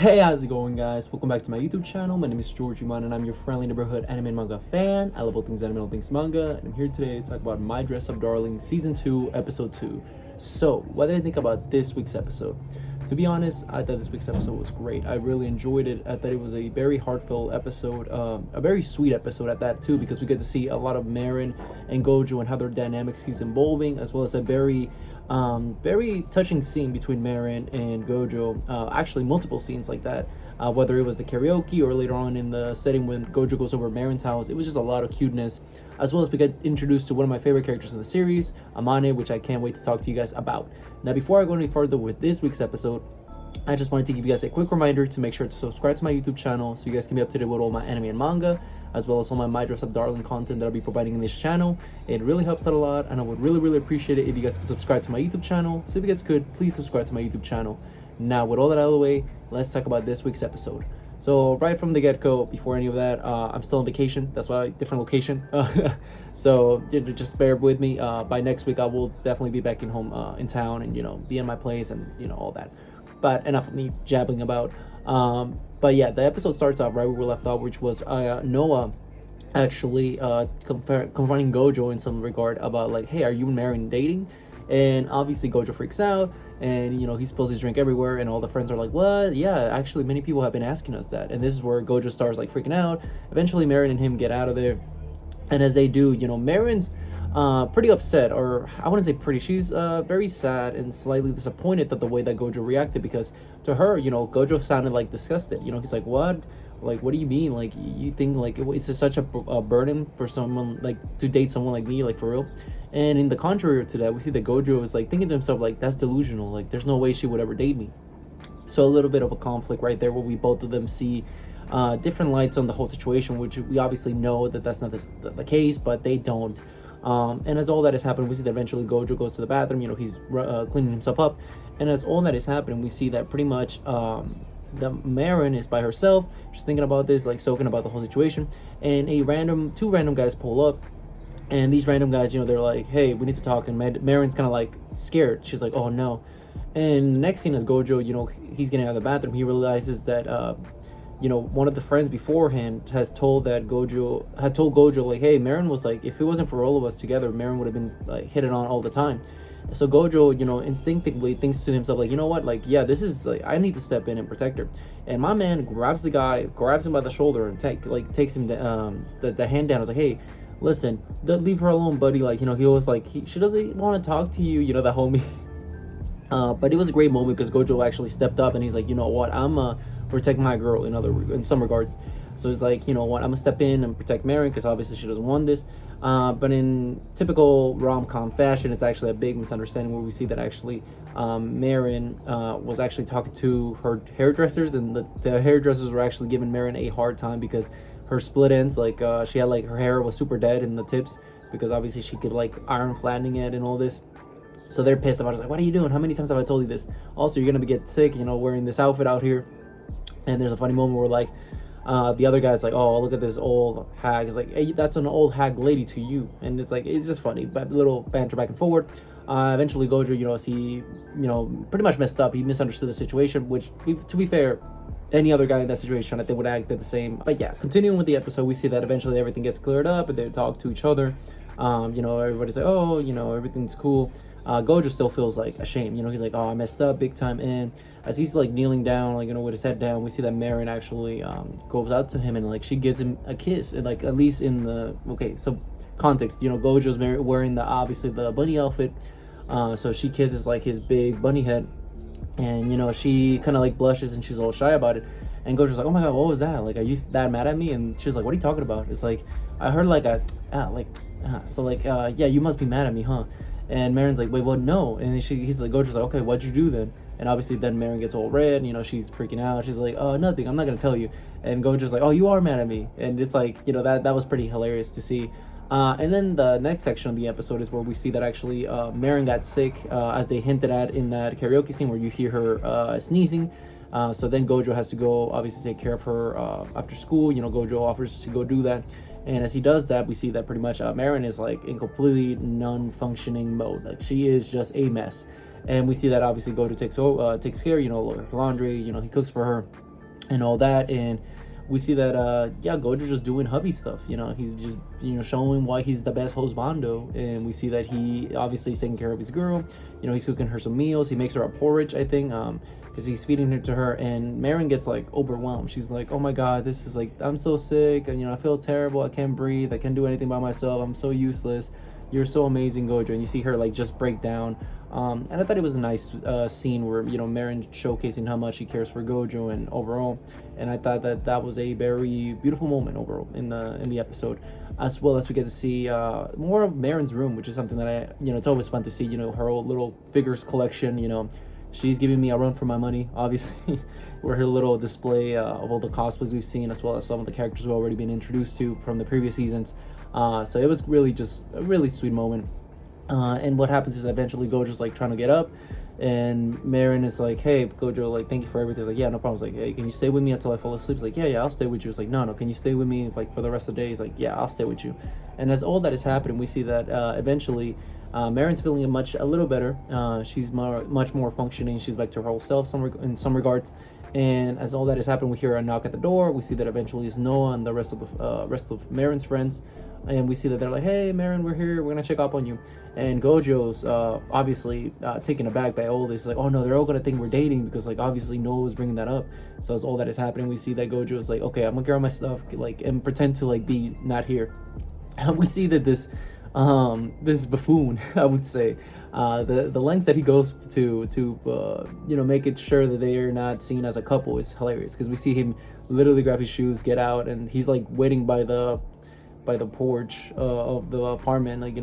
Hey, how's it going, guys? Welcome back to my YouTube channel. My name is George Iman, and I'm your friendly neighborhood anime and manga fan. I love all things anime and all things manga, and I'm here today to talk about My Dress Up Darling Season 2, Episode 2. So, what did I think about this week's episode? To be honest, I thought this week's episode was great. I really enjoyed it. I thought it was a very heartfelt episode, a very sweet episode at that too, because we get to see a lot of Marin and Gojo and how their dynamics keeps evolving, as well as a very touching scene between Marin and Gojo. Actually, multiple scenes like that. Whether it was the karaoke or later on in the setting when Gojo goes over Marin's house, it was just a lot of cuteness. As well as we get introduced to one of my favorite characters in the series, Amane, which I can't wait to talk to you guys about. Now, before I go any further with this week's episode, I just wanted to give you guys a quick reminder to make sure to subscribe to my YouTube channel so you guys can be up to date with all my anime and manga, as well as all my Dress Up Darling content that I'll be providing in this channel. It really helps out a lot, and I would really appreciate it if you guys could subscribe to my YouTube channel. So if you guys could, please subscribe to my YouTube channel. Now, with all that out of the way, let's talk about this week's episode. So right from the get-go, before any of that, I'm still on vacation. That's why different location. So just bear with me. By next week, I will definitely be back in home in town, and be in my place, and all that. But enough of me jabbling about. But yeah, the episode starts off right where we left off, which was Noah actually confronting Gojo in some regard about like, hey, are you and Marin dating? And obviously Gojo freaks out, and he spills his drink everywhere, and all the friends are like, what? Yeah, actually many people have been asking us that. And this is where Gojo starts like freaking out. Eventually Marin and him get out of there, and as they do, Marin's pretty upset, or I wouldn't say pretty, she's very sad and slightly disappointed at the way that Gojo reacted, because to her, Gojo sounded like disgusted. He's like, what? Like, what do you mean? Like, you think like it's just such a burden for someone like to date someone like me, like for real? And in the contrary to that, we see that Gojo is like thinking to himself like, that's delusional. Like, there's no way she would ever date me. So a little bit of a conflict right there, where we both of them see different lights on the whole situation, which we obviously know that that's not the case, but they don't. And as all that is happening, we see that eventually Gojo goes to the bathroom. He's cleaning himself up, and as all that is happening, we see that pretty much the Marin is by herself, just thinking about this, like soaking about the whole situation. And two random guys pull up, and these random guys, they're like, hey, we need to talk. And Marin's kind of like scared. She's like, oh no. And the next scene is Gojo, he's getting out of the bathroom. He realizes that one of the friends beforehand has told Gojo like, hey, Marin was like, if it wasn't for all of us together, Marin would have been like hitting on all the time. So Gojo, instinctively thinks to himself like, you know what, like, yeah, this is like, I need to step in and protect her. And my man grabs the guy, grabs him by the shoulder, and takes him the hand down. I was like, hey, listen, leave her alone, buddy. Like, he was like, she doesn't want to talk to you, that homie. But it was a great moment because Gojo actually stepped up, and he's like, you know what, I'm protect my girl in some regards. So it's like, you know what, I'm gonna step in and protect Marin, because obviously she doesn't want this. But in typical rom-com fashion, it's actually a big misunderstanding, where we see that actually Marin was actually talking to her hairdressers, and the hairdressers were actually giving Marin a hard time because her split ends, like she had like her hair was super dead in the tips, because obviously she could like iron flattening it and all this. So they're pissed about it. It's like, what are you doing? How many times have I told you this? Also, you're gonna get sick, wearing this outfit out here. And there's a funny moment where like the other guy's like, oh, look at this old hag. It's like, hey, that's an old hag lady to you. And it's like, it's just funny, but little banter back and forward. Eventually Gojo, he pretty much messed up. He misunderstood the situation, which, to be fair, any other guy in that situation, I think, would act the same. But yeah, continuing with the episode, we see that eventually everything gets cleared up, and they talk to each other. Everybody's like, oh, everything's cool. Gojo still feels like ashamed. He's like, oh, I messed up big time. And as he's like kneeling down, like, with his head down, we see that Marin actually goes out to him, and like she gives him a kiss. And like, at least in the so context, Gojo's wearing obviously the bunny outfit, so she kisses like his big bunny head, and she kind of like blushes, and she's all shy about it. And Gojo's like, oh my god, what was that? Like, are you that mad at me? And she's like, what are you talking about? It's like, I heard like yeah, you must be mad at me, huh? And Marin's like, wait, what? No. And he's like, Gojo's like, okay, what'd you do then? And obviously then Marin gets all red, she's freaking out. She's like, oh, nothing, I'm not gonna tell you. And Gojo's like, oh, you are mad at me. And it's like, that was pretty hilarious to see. And then the next section of the episode is where we see that actually Marin got sick, as they hinted at in that karaoke scene where you hear her sneezing. So then Gojo has to go, obviously, take care of her after school. Gojo offers to go do that. And as he does that, we see that pretty much Marin is like in completely non-functioning mode. Like, she is just a mess. And we see that obviously Gojo takes care, her laundry, he cooks for her. and all that. And we see that Gojo just doing hubby stuff. He's just showing why he's the best husbando. And we see that he obviously is taking care of his girl. He's cooking her some meals. He makes her a porridge, I think, because he's feeding it to her. And Marin gets like overwhelmed. She's like, oh my god, this is like, I'm so sick, and I feel terrible. I can't breathe. I can't do anything by myself. I'm so useless. You're so amazing, Gojo. And you see her like just break down. And I thought it was a nice scene where Marin showcasing how much he cares for Gojo and overall. And I thought that was a very beautiful moment overall in the episode, as well as we get to see more of Marin's room, which is something that it's always fun to see. Her old little figures collection. She's giving me a run for my money, obviously. With her little display of all the cosplays we've seen, as well as some of the characters we've already been introduced to from the previous seasons. So it was really just a really sweet moment. And what happens is eventually Gojo's like trying to get up, and Marin is like, hey Gojo, like, thank you for everything. He's like, yeah, no problem. He's like, hey, can you stay with me until I fall asleep? He's like, yeah, I'll stay with you. It's like, no, can you stay with me like for the rest of the day? He's like, yeah, I'll stay with you. And as all that is happening, we see that eventually Marin's feeling a little better. She's much more functioning. She's back to her whole self in some regards. And as all that is happening, we hear a knock at the door. We see that eventually it's Noah and the rest of Marin's friends. And we see that they're like, hey, Marin, we're here. We're going to check up on you. And Gojo's obviously taken aback by all this. He's like, oh, no, they're all going to think we're dating because, like, obviously Noah was bringing that up. So as all that is happening, we see that Gojo is like, okay, I'm going to grab my stuff like and pretend to, like, be not here. And we see that this buffoon, I would say, the lengths that he goes to make it sure that they are not seen as a couple is hilarious, because we see him literally grab his shoes, get out, and he's like waiting by the porch of the apartment, like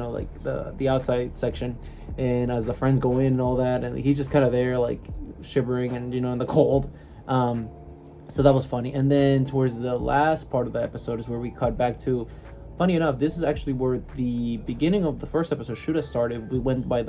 the outside section, and as the friends go in and all that, and he's just kind of there like shivering and in the cold. So that was funny. And then towards the last part of the episode is where we cut back to, funny enough, this is actually where the beginning of the first episode should have started. We went by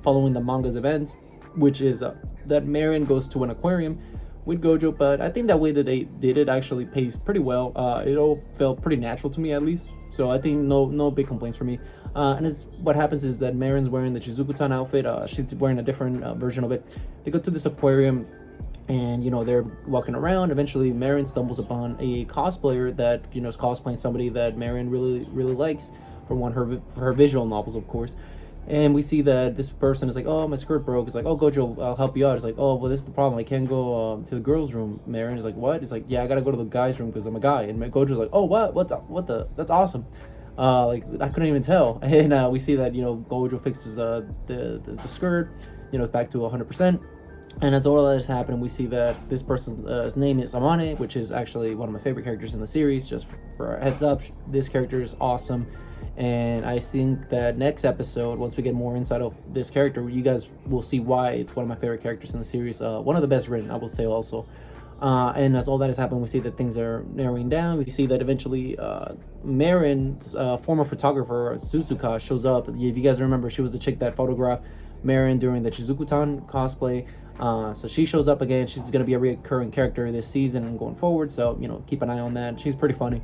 following the manga's events, which is that Marin goes to an aquarium with Gojo, but I think that way that they did it actually pays pretty well. It all felt pretty natural to me, at least. So I think no big complaints for me. And what happens is that Marin's wearing the Suzuka outfit. She's wearing a different version of it. They go to this aquarium, and they're walking around. Eventually Marin stumbles upon a cosplayer that is cosplaying somebody that Marin really likes from one of her visual novels, of course. And we see that this person is like, oh, my skirt broke. It's like, oh, Gojo, I'll help you out. It's like, oh, well, this is the problem. I can't go to the girls' room. Marin is like, what? It's like, yeah, I gotta go to the guys' room because I'm a guy. And Gojo's like, oh, what the? That's awesome. Like, I couldn't even tell. And we see that Gojo fixes the skirt. Back to 100%. And as all that is happening, we see that this person's name is Amane, which is actually one of my favorite characters in the series. Just for a heads up, this character is awesome. And I think that next episode, once we get more insight of this character, you guys will see why it's one of my favorite characters in the series. One of the best written, I will say also. And as all that has happened, we see that things are narrowing down. We see that eventually Marin's former photographer, Suzuka, shows up. If you guys remember, she was the chick that photographed Marin during the Chizuku-tan cosplay. So she shows up again. She's going to be a recurring character this season and going forward. So, keep an eye on that. She's pretty funny.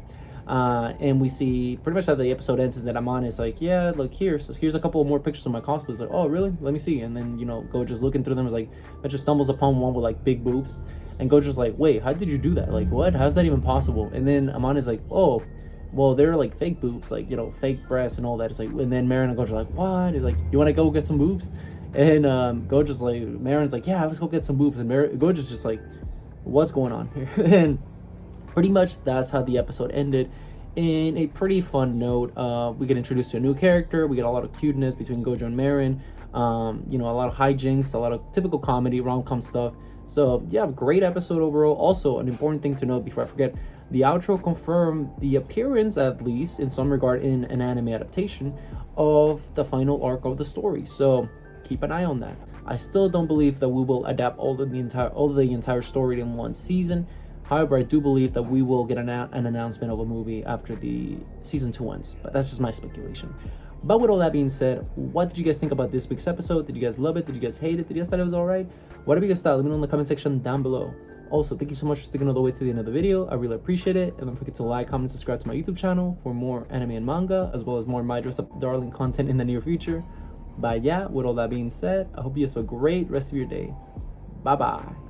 And we see pretty much how the episode ends is that Amon is like, yeah, look here. So here's a couple more pictures of my cosplays. Like, oh, really? Let me see. And then, Gojo's looking through them. Is like, just stumbles upon one with like big boobs. And Gojo's like, wait, how did you do that? Like, what? How's that even possible? And then Amon is like, oh, well, they're like fake boobs, like, fake breasts and all that. It's like, and then Marin and Gojo are like, what? He's like, you want to go get some boobs? And Gojo's like, Marin's like, yeah, let's go get some boobs. And Gojo's just like, what's going on here? And pretty much that's how the episode ended. In a pretty fun note, we get introduced to a new character. We get a lot of cuteness between Gojo and Marin. A lot of hijinks, a lot of typical comedy, rom-com stuff. So yeah, great episode overall. Also, an important thing to note before I forget, the outro confirmed the appearance, at least in some regard, in an anime adaptation of the final arc of the story. So keep an eye on that. I still don't believe that we will adapt all of the entire story in one season. However, I do believe that we will get an announcement of a movie after the season 2 ends, but that's just my speculation. But with all that being said, what did you guys think about this week's episode? Did you guys love it? Did you guys hate it? Did you guys thought it was alright? Whatever you guys thought, let me know in the comment section down below. Also, thank you so much for sticking all the way to the end of the video. I really appreciate it. And don't forget to like, comment, subscribe to my YouTube channel for more anime and manga, as well as more My Dress Up Darling content in the near future. But yeah, with all that being said, I hope you guys have a great rest of your day. Bye bye.